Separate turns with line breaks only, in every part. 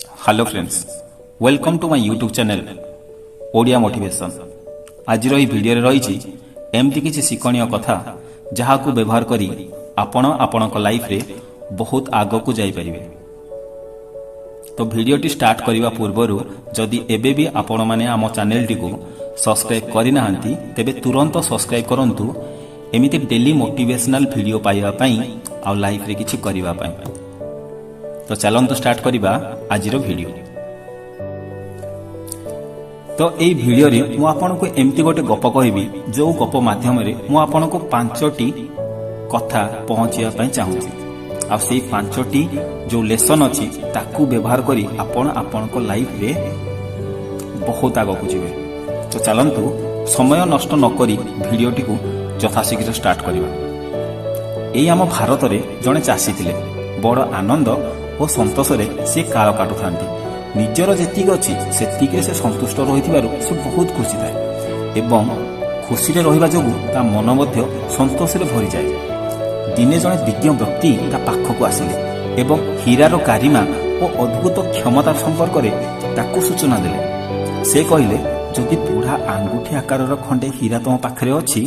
Hello friends, welcome to my YouTube channel Odia motivation. आज video रही एमती किसी शिक्षणीय कथा जहाँ को व्यवहार करी आपण आपणक लाइफ रे बहुत आग को जाई परिबे। तो भिडियोटी स्टार्ट करने पूर्वर जदि एबे भी आपण माने आम चैनल टी को सब्सक्राइब करि नाहंती तेबे तुरंत सब्सक्राइब करंतु एमिति डेली मोटिवेशनल वीडियो पाइबा पई आ लाइफ रे किछि करिबा पई। तो चलंतु स्टार्ट करिबा आजिरो वीडियो। तो एई वीडियो रे मु आपनको एमती गोटे गप कहबी जो गप माध्यम रे मु आपनको 5टी कथा पहुंचिया पई चाहूची। आ सेई 5टी जो लेसन अछि ताकू व्यवहार करी आपण आपनको लाइफ रे बहुत आगो को जिवे। तो चलंतु समय नष्ट न करी वीडियोटी को यथाशीघ्र स्टार्ट करिबा। एई आम भारत रे जणे चासी थिले बड़ आनंद और संतोष रे से काल काटु थांती। निजर जेतिक अछि सेतिक से संतुष्ट रहिथिबारु से बहुत खुशी थाए एवं खुशी रे रहिबा जोगु ता मन मध्ये संतोष रे भरि जाए। दिने जणे विज्ञ व्यक्ति ता पाखकु आसिले एवं हीरार कारिमा और अद्भुत क्षमता संपर्क रे ताकु सूचना देले। से कहिले जदि बुढ़ा आंगुठी आकारर खंडे हीरा तम पाखरे अछि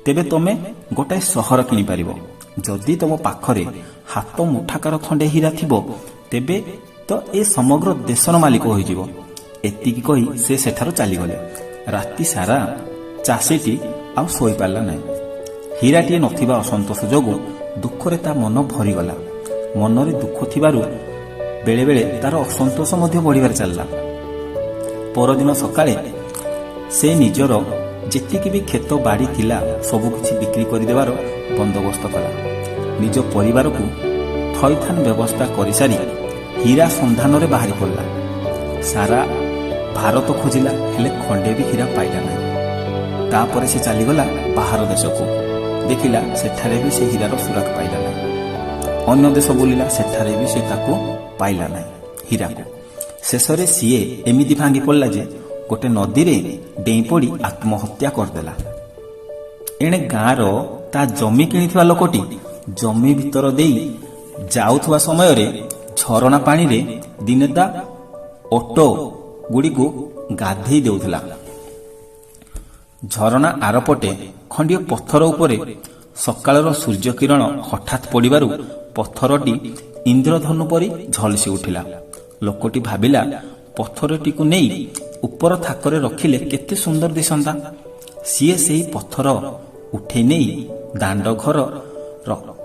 तेबे तमे गोटाए सहर किनि पारिबो। जदि तम पाखरे हाथ मुठाकार खंडे हीरा थिबो तेबे तो ए समग्र देशर मालिक होई जिवो। एतिकी कही से सेठारो चली गले। राति सारा चासीटी आ सोई पारला नै। हीराटी नथिबा असंतोष जोगु दुखरे ता मन भरी गला। मनरे दुख थिबारु बेले बेले तार असंतोष मध्य बढ़िबार चलला। परदिन सकाळे से निजर जेतिकी भी खेत बाड़ी थिला सबु किछि बिक्री करि देबार बंदोबस्त कला। निज परिवार को थैथान व्यवस्था कर सारी हीरा सन्धान रे बाहरी पड़ला। सारा भारत खोजिला हेले खंडे भी हीरा पाइला नहीं। तापरे से चलीगला बाहर देश को देखिला सेठारे भी से हीरार सुराग पाइला नहीं। अन्य देश बुलिला सेठारे भी से ताको पाइला नहीं हीरा को। शेषरे सीए एमिति भांगी पड़ला जे गोटे नदी रे डेई पड़ी आत्महत्या करदेला। एणे गाँर ता जमी किनिथिबा लोकटी जमी भीतर देई जाउथुवा समय रे झरणा पानी रे दिने ता ऑटो गुडी को गाधेई देउथला। झरणा आरपटे खंडिय पत्थर उपरे सकाळर सूर्य किरण हठात पड़िबारु पत्थरटी इंद्रधनु परी झलसी उठिला। लोकटी भाबिला पत्थरटी को नहीं ऊपर थाकरे रखिले केते सुंदर दिसंता। सीए सेही पत्थर उठे नहीं दांड घर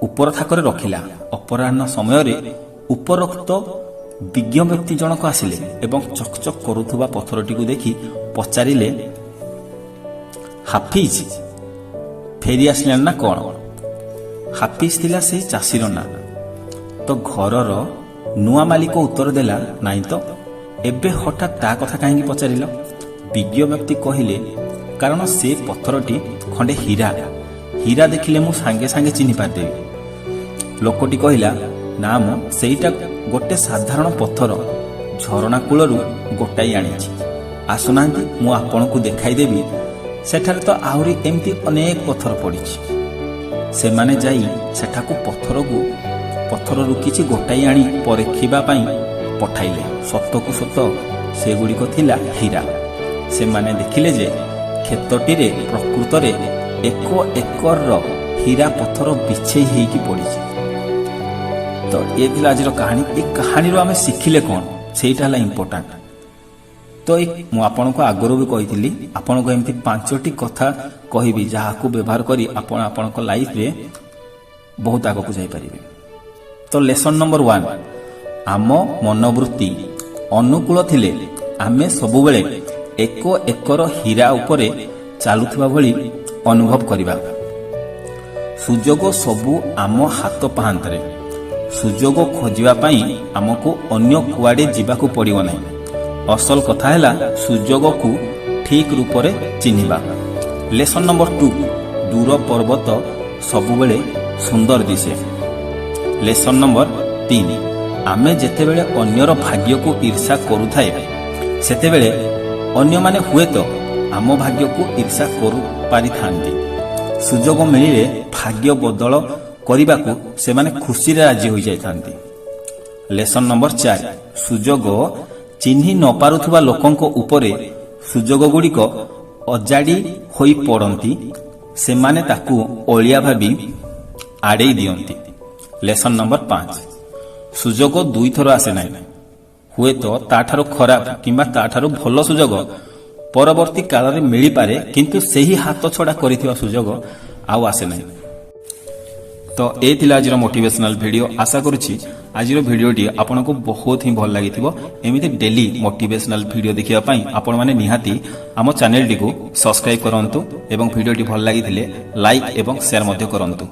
ऊपर थाकरे रखिला। अपराह्न समय रे उपरोक्त विज्ञ व्यक्ति जनक आसिले एवं चकचक करुथुबा पत्थरटी को देखि पचारिले, हाफिज फेरी आसिला ना कौन? हाफिज थिला से चासीर ना। तो घरर नुआ मालिक उत्तर देला नाई तो एबे हठात ता कथा काहेकि पचारिल? विज्ञ व्यक्ति कहिले कारण से पत्थरटी खंडे हीरा देखिले मु सांगे सांगे चिन्हि पारदेवी। लोकटी कहिला ना मु सेईटा गोटे साधारण पत्थर झरणा कूलरू गोटाई आनिछि। आसुनांती मु आपनकु देखाई देबी। सेठारे तो आहुरी एमती अनेक पत्थर पड़िछि। सेमाने जाई सेठाकु पत्थररू किछि गोटाई आनी परीखिबा पई पठाइले। सतकु सत सेगुड़िक थिला हीरा। सेमाने देखिले जे खेतटीरे प्रकृतरे एक एकर हीरा पत्थर बिछेई हेकी पड़ी। तो ये थिला आजिर कहानी। ए कहानी रो आमे शिखिले कोन सेइटा हला इंपोर्टेंट। तो मु आपनको आगरो भी कहिथिली आपनको एमती 5टी कथा कहिबी जाहाकू व्यवहार करी आपण आपनको लाइफ रे बहुत आगो को जाई परिबे। तो लेसन नंबर 1, आम मनोवृत्ति अनुकूल थिले आमे सबु बेले एक एकर हीरा उपरे चालुथिबा भली अनुभव करिबा। सुजोग सबु आम हाथ पाहांतरे। सुजोग खोजिबा पई आमको अन्य कुआडे जिबाकू पड़िबो नाही। असल कथा हैला सुजोग को ठीक रूप रे चिन्हिबा। लेसन नंबर 2, दूर पर्वत सबु बेले सुंदर दिसे। लेसन नंबर 3, आमे जेतेबेले अन्यर भाग्य को ईर्षा करुथाए सेतेबेले अन्य माने हुए तो आम भाग्य को ईर्षा करू पारि थांती। सुजोग मिलिले भाग्य बदल करने से माने खुशी रे राजी हो जाती। लेसन नंबर 4 सुजोग चिन्हि न पारुथिबा लोकंको उपरे सुजोग गुड़िक अजाड़ी होई पड़ती सेमाने ताकू ओलिया भाबी आड़े दियंती। लेसन नंबर 5 सुजोग दुई थर आसे ना हुए तो ताठारो खराब किंबा ताठारो भलो सुजोग परवर्ती काल रे मिली पारे किंतु सेही हाथ छड़ा करिथिबा सुजोग आउ आसे ना। तो ये थिला आज मोटिवेशनल वीडियो। आशा करुच्ची आज भिडियोटी आपन को बहुत ही भल लगी एमती डेली मोटिवेशनल वीडियो देखिया पई आपण माने निहाती आम चैनल टी को सब्सक्राइब करंतु एवं वीडियोटी भल लगी लाइक एवं शेयर मध्य करंतु।